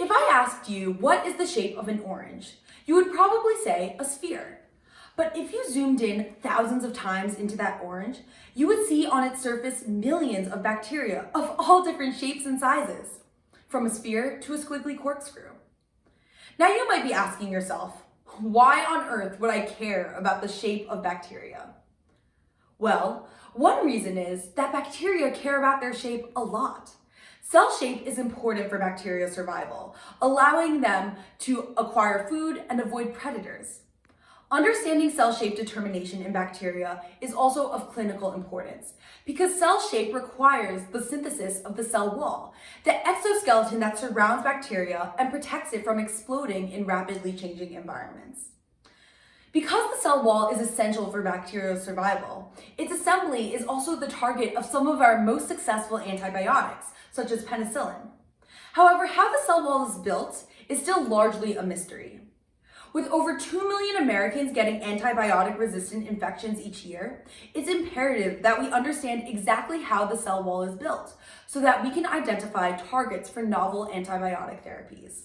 If I asked you what is the shape of an orange, you would probably say a sphere. But if you zoomed in thousands of times into that orange, you would see on its surface millions of bacteria of all different shapes and sizes, from a sphere to a squiggly corkscrew. Now you might be asking yourself, why on earth would I care about the shape of bacteria? Well, one reason is that bacteria care about their shape a lot. Cell shape is important for bacteria survival, allowing them to acquire food and avoid predators. Understanding cell shape determination in bacteria is also of clinical importance because cell shape requires the synthesis of the cell wall, the exoskeleton that surrounds bacteria and protects it from exploding in rapidly changing environments. Because the cell wall is essential for bacterial survival, its assembly is also the target of some of our most successful antibiotics, such as penicillin. However, how the cell wall is built is still largely a mystery. With over 2 million Americans getting antibiotic-resistant infections each year, it's imperative that we understand exactly how the cell wall is built so that we can identify targets for novel antibiotic therapies.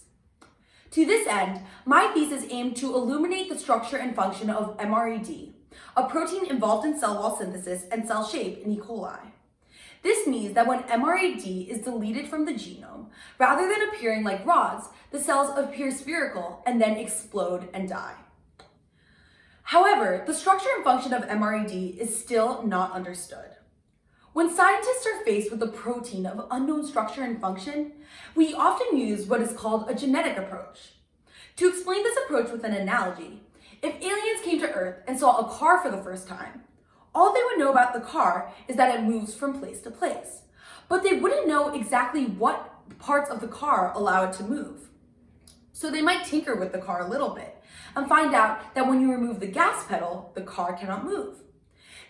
To this end, my thesis aimed to illuminate the structure and function of MreD, a protein involved in cell wall synthesis and cell shape in E. coli. This means that when MreD is deleted from the genome, rather than appearing like rods, the cells appear spherical and then explode and die. However, the structure and function of MreD is still not understood. When scientists are faced with a protein of unknown structure and function, we often use what is called a genetic approach. To explain this approach with an analogy, if aliens came to Earth and saw a car for the first time, all they would know about the car is that it moves from place to place, but they wouldn't know exactly what parts of the car allow it to move. So they might tinker with the car a little bit and find out that when you remove the gas pedal, the car cannot move.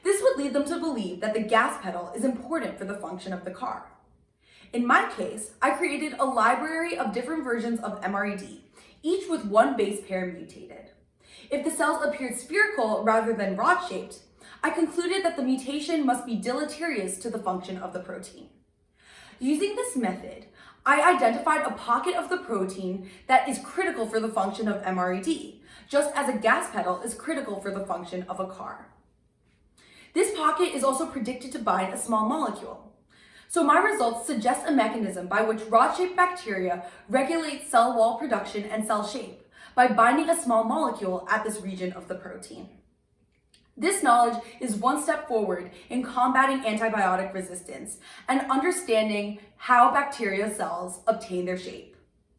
This would lead them to believe that the gas pedal is important for the function of the car. In my case, I created a library of different versions of MreD, each with one base pair mutated. If the cells appeared spherical rather than rod-shaped, I concluded that the mutation must be deleterious to the function of the protein. Using this method, I identified a pocket of the protein that is critical for the function of MreD, just as a gas pedal is critical for the function of a car. This pocket is also predicted to bind a small molecule. So my results suggest a mechanism by which rod-shaped bacteria regulate cell wall production and cell shape by binding a small molecule at this region of the protein. This knowledge is one step forward in combating antibiotic resistance and understanding how bacteria cells obtain their shape.